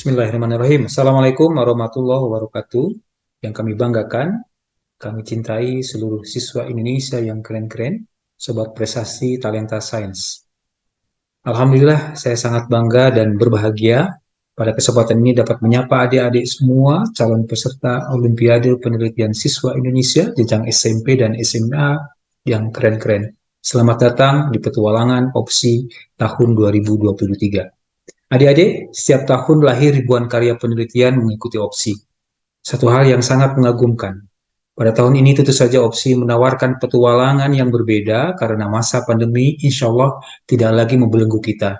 Bismillahirrahmanirrahim. Assalamualaikum warahmatullahi wabarakatuh. Yang kami banggakan, kami cintai seluruh siswa Indonesia yang keren-keren, sobat prestasi talenta sains. Alhamdulillah, saya sangat bangga dan berbahagia pada kesempatan ini dapat menyapa adik-adik semua calon peserta Olimpiade Penelitian Siswa Indonesia jenjang SMP dan SMA yang keren-keren. Selamat datang di petualangan opsi tahun 2023. Adik-adik, setiap tahun lahir ribuan karya penelitian mengikuti opsi. Satu hal yang sangat mengagumkan. Pada tahun ini tentu saja opsi menawarkan petualangan yang berbeda karena masa pandemi insya Allah tidak lagi membelenggu kita.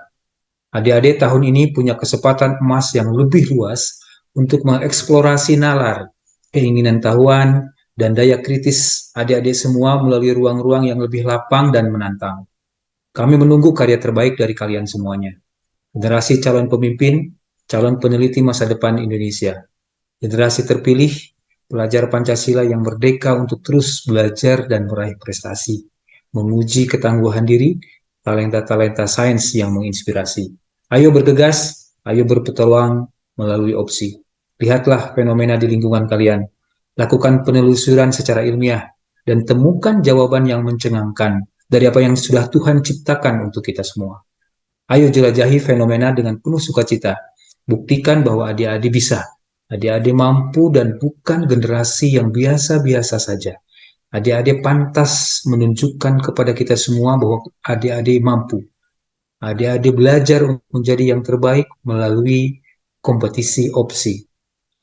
Adik-adik tahun ini punya kesempatan emas yang lebih luas untuk mengeksplorasi nalar, keinginan tahuan, dan daya kritis adik-adik semua melalui ruang-ruang yang lebih lapang dan menantang. Kami menunggu karya terbaik dari kalian semuanya. Generasi calon pemimpin, calon peneliti masa depan Indonesia. Generasi terpilih, pelajar Pancasila yang merdeka untuk terus belajar dan meraih prestasi. Menguji ketangguhan diri, talenta-talenta sains yang menginspirasi. Ayo bergegas, ayo berpetualang melalui opsi. Lihatlah fenomena di lingkungan kalian. Lakukan penelusuran secara ilmiah dan temukan jawaban yang mencengangkan dari apa yang sudah Tuhan ciptakan untuk kita semua. Ayo jelajahi fenomena dengan penuh sukacita. Buktikan bahwa adik-adik bisa. Adik-adik mampu dan bukan generasi yang biasa-biasa saja. Adik-adik pantas menunjukkan kepada kita semua bahwa adik-adik mampu. Adik-adik belajar untuk menjadi yang terbaik melalui kompetisi opsi.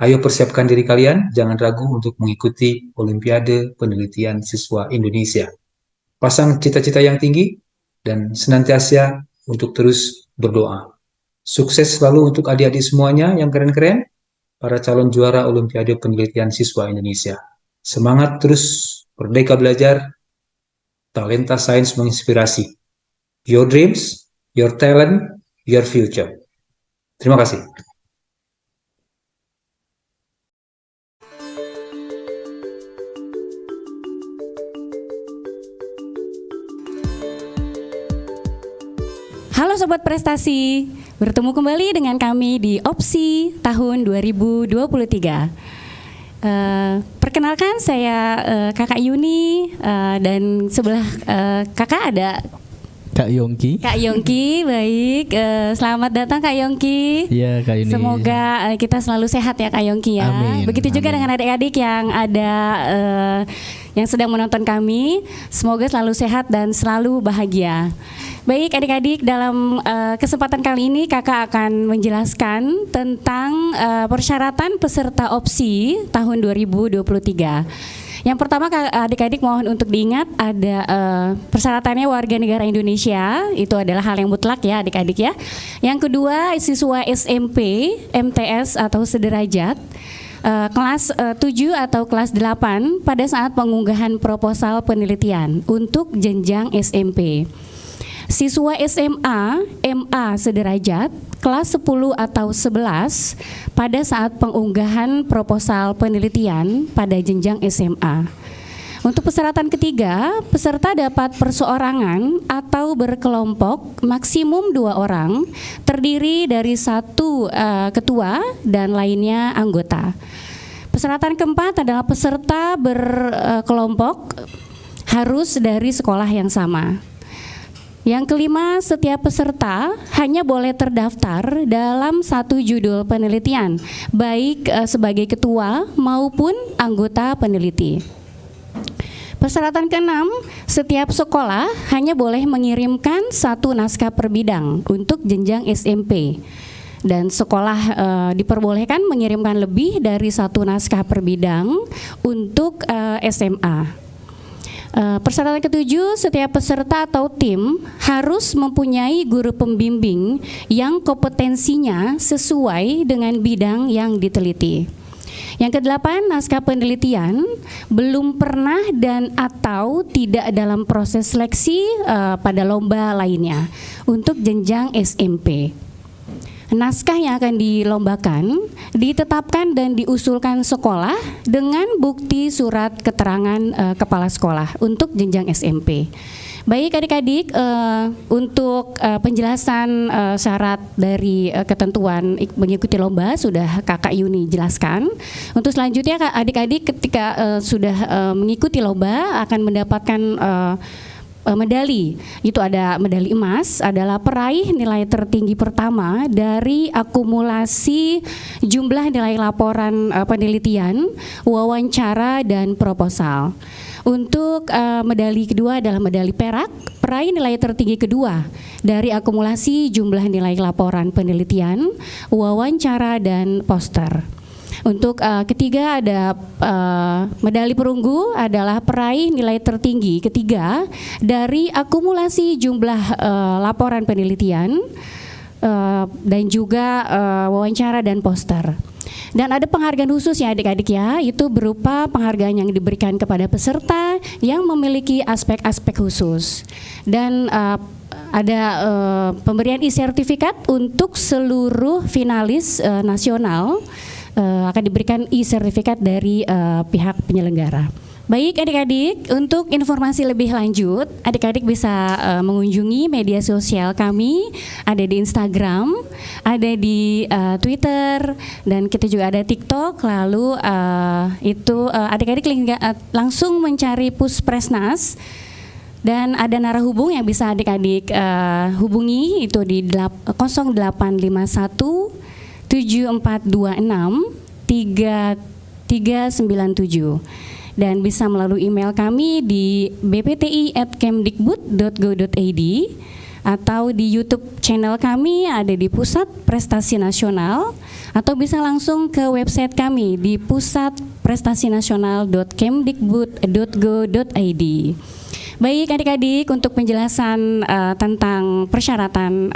Ayo persiapkan diri kalian, jangan ragu untuk mengikuti Olimpiade Penelitian Siswa Indonesia. Pasang cita-cita yang tinggi dan senantiasa untuk terus berdoa. Sukses selalu untuk adik-adik semuanya yang keren-keren, para calon juara Olimpiade Penelitian Siswa Indonesia. Semangat terus, merdeka belajar, talenta sains menginspirasi. Your dreams, your talent, your future. Terima kasih. Halo Sobat Prestasi, bertemu kembali dengan kami di Opsi tahun 2023. Perkenalkan saya Kakak Yuni dan sebelah Kakak ada Kak Yongki. Kak Yongki, baik. Selamat datang Kak Yongki. Iya Kak Yuni. Semoga kita selalu sehat ya Kak Yongki ya. Amin, Begitu juga dengan adik-adik yang ada yang sedang menonton kami. Semoga selalu sehat dan selalu bahagia. Baik adik-adik, dalam kesempatan kali ini kakak akan menjelaskan tentang persyaratan peserta opsi tahun 2023. Yang pertama adik-adik mohon untuk diingat ada persyaratannya warga negara Indonesia, itu adalah hal yang mutlak ya adik-adik ya. Yang kedua siswa SMP, MTS atau sederajat, kelas 7 atau kelas 8 pada saat pengunggahan proposal penelitian untuk jenjang SMP. Siswa SMA, MA sederajat, kelas 10 atau 11 pada saat pengunggahan proposal penelitian pada jenjang SMA. Untuk persyaratan ketiga, peserta dapat perseorangan atau berkelompok maksimum 2 orang, terdiri dari 1 ketua dan lainnya anggota. Persyaratan keempat adalah peserta berkelompok harus dari sekolah yang sama. Yang kelima, setiap peserta hanya boleh terdaftar dalam 1 judul penelitian, baik sebagai ketua maupun anggota peneliti. Persyaratan keenam, setiap sekolah hanya boleh mengirimkan 1 naskah per bidang untuk jenjang SMP. Dan sekolah diperbolehkan mengirimkan lebih dari 1 naskah per bidang untuk SMA. Persyaratan ketujuh, setiap peserta atau tim harus mempunyai guru pembimbing yang kompetensinya sesuai dengan bidang yang diteliti. Yang kedelapan, naskah penelitian belum pernah dan atau tidak dalam proses seleksi pada lomba lainnya untuk jenjang SMP. naskah yang akan dilombakan ditetapkan dan diusulkan sekolah dengan bukti surat keterangan kepala sekolah untuk jenjang SMP. Baik adik-adik, untuk penjelasan syarat dari ketentuan mengikuti lomba sudah Kakak Yuni jelaskan. Untuk selanjutnya adik-adik ketika sudah mengikuti lomba akan mendapatkan medali. Itu ada medali emas, adalah peraih nilai tertinggi pertama dari akumulasi jumlah nilai laporan penelitian, wawancara, dan proposal. Untuk medali kedua adalah medali perak, peraih nilai tertinggi kedua dari akumulasi jumlah nilai laporan penelitian, wawancara, dan poster. Untuk ketiga ada medali perunggu, adalah peraih nilai tertinggi ketiga dari akumulasi jumlah laporan penelitian dan juga wawancara dan poster. Dan ada penghargaan khusus ya adik-adik ya, itu berupa penghargaan yang diberikan kepada peserta yang memiliki aspek-aspek khusus. Dan ada pemberian e-sertifikat untuk seluruh finalis nasional, akan diberikan e-sertifikat dari pihak penyelenggara. Baik adik-adik, untuk informasi lebih lanjut, adik-adik bisa mengunjungi media sosial kami, ada di Instagram, ada di Twitter, dan kita juga ada TikTok. Lalu adik-adik langsung mencari Puspresnas, dan ada narahubung yang bisa adik-adik hubungi, itu di 0851 7426 3397, dan bisa melalui email kami di bpti@kemdikbud.go.id, atau di YouTube channel kami ada di Pusat Prestasi Nasional, atau bisa langsung ke website kami di pusatprestasinasional.kemdikbud.go.id. Baik adik-adik, untuk penjelasan tentang persyaratan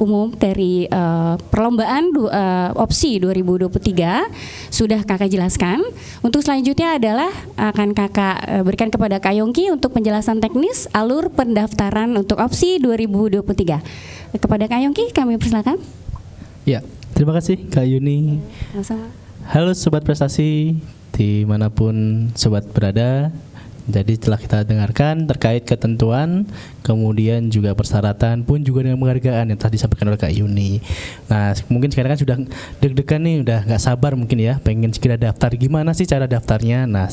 umum dari perlombaan opsi 2023 sudah kakak jelaskan. Untuk selanjutnya adalah akan kakak berikan kepada Kak Yongki untuk penjelasan teknis alur pendaftaran untuk opsi 2023. Kepada Kak Yongki kami persilakan. Ya, terima kasih Kak Yuni. Sama-sama. Halo Sobat Prestasi, dimanapun Sobat berada. Jadi setelah kita dengarkan terkait ketentuan, kemudian juga persyaratan pun juga dengan penghargaan yang telah disampaikan oleh Kak Yuni. Nah, mungkin sekarang kan sudah deg-degan nih, udah nggak sabar mungkin ya, pengen segera daftar. Gimana sih cara daftarnya? Nah,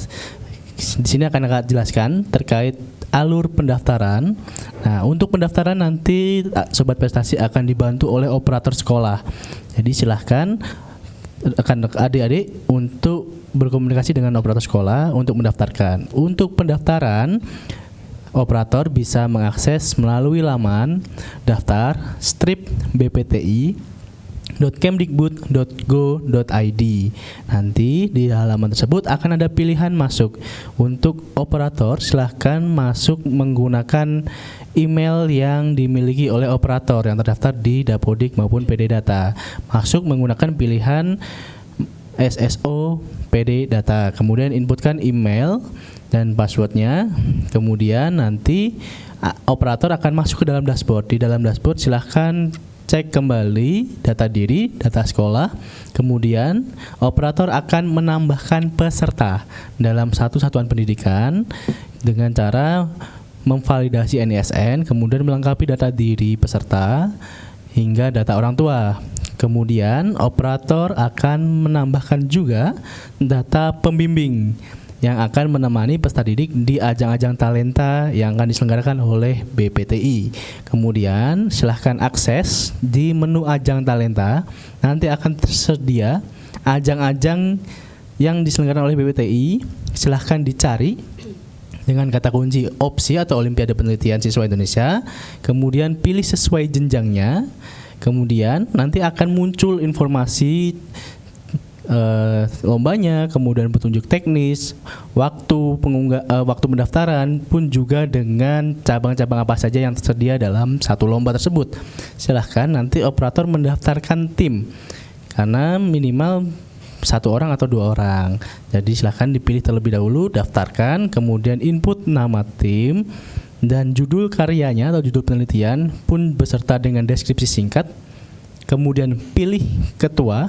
di sini akan Kak jelaskan terkait alur pendaftaran. Nah, untuk pendaftaran nanti Sobat Prestasi akan dibantu oleh operator sekolah. Jadi silahkan akan adik-adik untuk berkomunikasi dengan operator sekolah untuk mendaftarkan. Untuk pendaftaran, operator bisa mengakses melalui laman daftar strip bpti.kemdikbud.go.id. Nanti di halaman tersebut akan ada pilihan masuk. Untuk operator silahkan masuk menggunakan email yang dimiliki oleh operator yang terdaftar di Dapodik maupun PD Data. Masuk menggunakan pilihan SSO PD Data, kemudian inputkan email dan passwordnya, kemudian nanti operator akan masuk ke dalam dashboard. Di dalam dashboard silahkan cek kembali data diri, data sekolah, kemudian operator akan menambahkan peserta dalam satu satuan pendidikan dengan cara memvalidasi NISN, kemudian melengkapi data diri peserta hingga data orang tua. Kemudian operator akan menambahkan juga data pembimbing yang akan menemani peserta didik di ajang-ajang talenta yang akan diselenggarakan oleh BPTI. Kemudian silahkan akses di menu ajang talenta, nanti akan tersedia ajang-ajang yang diselenggarakan oleh BPTI. Silahkan dicari dengan kata kunci opsi atau Olimpiade Penelitian Siswa Indonesia, kemudian pilih sesuai jenjangnya. Kemudian nanti akan muncul informasi lombanya, kemudian petunjuk teknis, waktu pendaftaran pun juga dengan cabang-cabang apa saja yang tersedia dalam satu lomba tersebut. Silahkan nanti operator mendaftarkan tim karena minimal 1 orang atau 2 orang. Jadi silahkan dipilih terlebih dahulu, daftarkan, kemudian input nama tim dan judul karyanya atau judul penelitian pun beserta dengan deskripsi singkat. kemudian pilih ketua,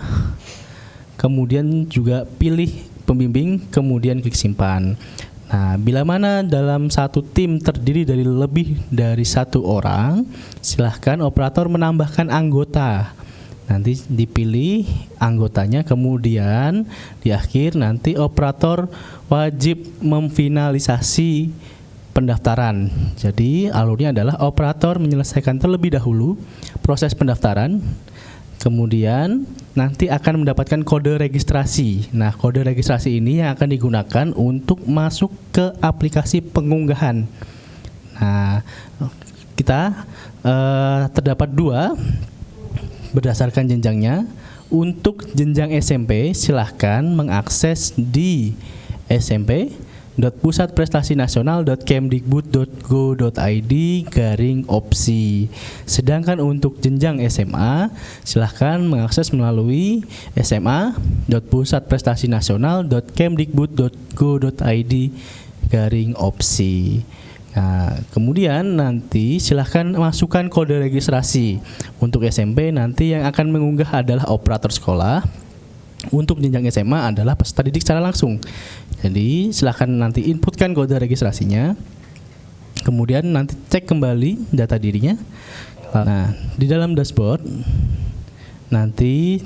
kemudian juga pilih pembimbing, kemudian klik simpan. Nah, bila mana dalam satu tim terdiri dari lebih dari 1 orang, silahkan operator menambahkan anggota. Nanti dipilih anggotanya, kemudian di akhir nanti operator wajib memfinalisasi pendaftaran. Jadi alurnya adalah operator menyelesaikan terlebih dahulu proses pendaftaran, kemudian nanti akan mendapatkan kode registrasi. Nah, kode registrasi ini yang akan digunakan untuk masuk ke aplikasi pengunggahan. Nah, kita terdapat 2 berdasarkan jenjangnya. Untuk jenjang SMP, silahkan mengakses di smp.pusatprestasi-nasional.kemdikbud.go.id/opsi. Sedangkan untuk jenjang SMA, silahkan mengakses melalui sma.pusatprestasi-nasional.kemdikbud.go.id/opsi. Nah, kemudian nanti silahkan masukkan kode registrasi. Untuk SMP nanti yang akan mengunggah adalah operator sekolah. Untuk jenjang SMA adalah peserta didik secara langsung. Jadi silahkan nanti inputkan kode registrasinya. Kemudian nanti cek kembali data dirinya. Nah, di dalam dashboard nanti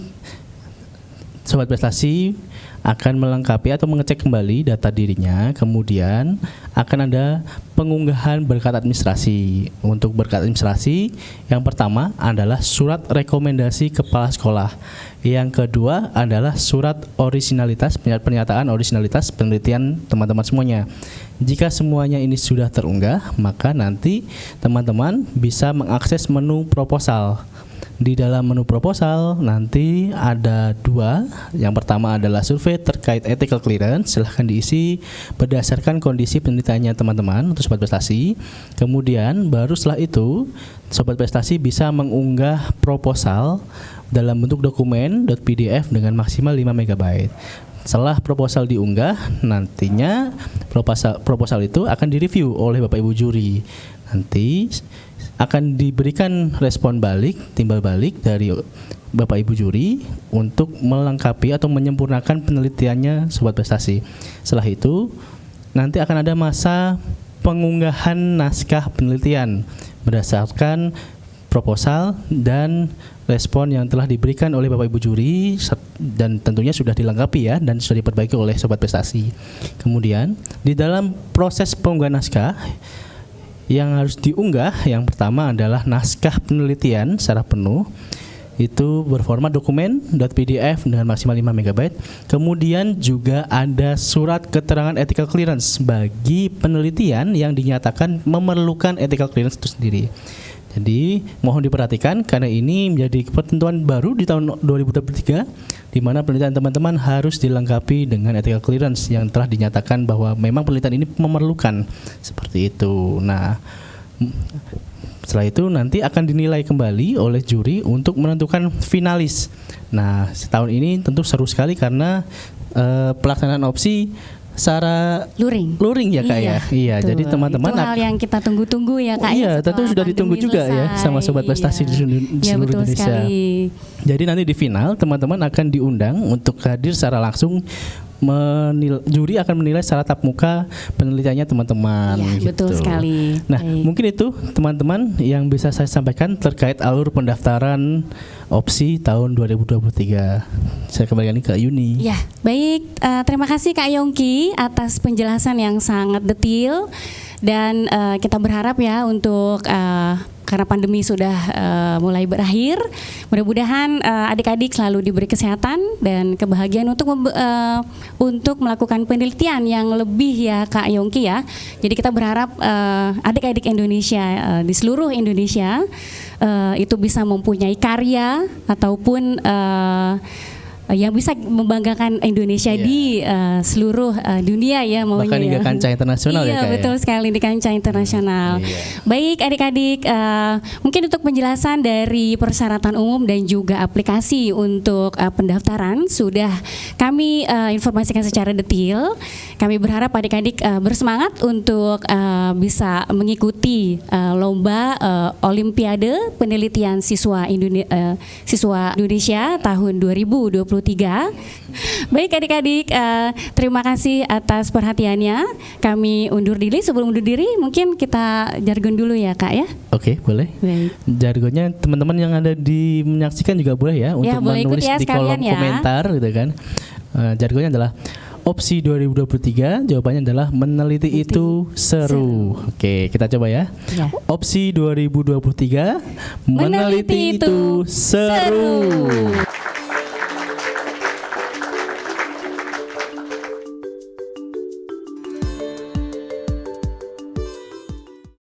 Sobat Prestasi akan melengkapi atau mengecek kembali data dirinya. Kemudian akan ada pengunggahan berkat administrasi. Untuk berkat administrasi, yang pertama adalah surat rekomendasi kepala sekolah. Yang kedua adalah surat orisinalitas, pernyataan orisinalitas penelitian teman-teman semuanya. Jika semuanya ini sudah terunggah, maka nanti teman-teman bisa mengakses menu proposal. Di dalam menu proposal nanti ada 2. Yang pertama adalah survei terkait ethical clearance. Silahkan diisi berdasarkan kondisi penelitiannya teman-teman untuk Sobat Prestasi. Kemudian baru setelah itu Sobat Prestasi bisa mengunggah proposal dalam bentuk dokumen .pdf dengan maksimal 5 MB. Setelah proposal diunggah, nantinya proposal itu akan direview oleh Bapak Ibu juri. Nanti akan diberikan respon balik, timbal balik dari Bapak Ibu juri untuk melengkapi atau menyempurnakan penelitiannya Sobat Prestasi. Setelah itu nanti akan ada masa pengunggahan naskah penelitian berdasarkan proposal dan respon yang telah diberikan oleh Bapak Ibu juri dan tentunya sudah dilengkapi ya dan sudah diperbaiki oleh Sobat Prestasi. Kemudian di dalam proses pengunggahan naskah yang harus diunggah, yang pertama adalah naskah penelitian secara penuh. Itu berformat dokumen .pdf dengan maksimal 5 MB. Kemudian juga ada surat keterangan ethical clearance bagi penelitian yang dinyatakan memerlukan ethical clearance itu sendiri. Jadi mohon diperhatikan karena ini menjadi ketentuan baru di tahun 2023 di mana penelitian teman-teman harus dilengkapi dengan ethical clearance yang telah dinyatakan bahwa memang penelitian ini memerlukan seperti itu. Nah, setelah itu nanti akan dinilai kembali oleh juri untuk menentukan finalis. Nah, setahun ini tentu seru sekali karena pelaksanaan opsi secara luring ya Kak ya. Iya, jadi teman-teman itu hal yang kita tunggu-tunggu ya Kak. Iya, tentu sudah ditunggu juga ya sama Sobat Prestasi di seluruh Indonesia. Sekali. Jadi nanti di final teman-teman akan diundang untuk hadir secara langsung. Juri akan menilai secara tatap muka penelitiannya teman-teman. Iya, gitu. Betul sekali. Nah, mungkin itu teman-teman yang bisa saya sampaikan terkait alur pendaftaran opsi tahun 2023. Saya kembalikan ke Yuni. Ya, baik. Terima kasih Kak Yongki atas penjelasan yang sangat detail dan kita berharap ya untuk karena pandemi sudah mulai berakhir, mudah-mudahan adik-adik selalu diberi kesehatan dan kebahagiaan untuk melakukan penelitian yang lebih ya Kak Yongki ya. Jadi kita berharap adik-adik Indonesia di seluruh Indonesia itu bisa mempunyai karya ataupun yang bisa membanggakan Indonesia di seluruh dunia ya maunya. Bahkan hingga kancah internasional iya, ya Kak. Betul sekali di kancah internasional. Baik adik-adik, mungkin untuk penjelasan dari persyaratan umum dan juga aplikasi untuk pendaftaran sudah kami informasikan secara detail. Kami berharap adik-adik bersemangat untuk bisa mengikuti lomba Olimpiade Penelitian Siswa Indonesia tahun 2023. Baik adik-adik, terima kasih atas perhatiannya. Kami undur diri. Sebelum undur diri, mungkin kita jargon dulu ya Kak ya. Oke, boleh. Baik. Jargonnya teman-teman yang ada di menyaksikan juga boleh ya untuk boleh ikut menulis ya di kolom sekalian ya. komentar gitu kan. Jargonnya adalah opsi 2023, jawabannya adalah meneliti itu seru. Oke, kita coba ya. Opsi 2023, meneliti itu seru.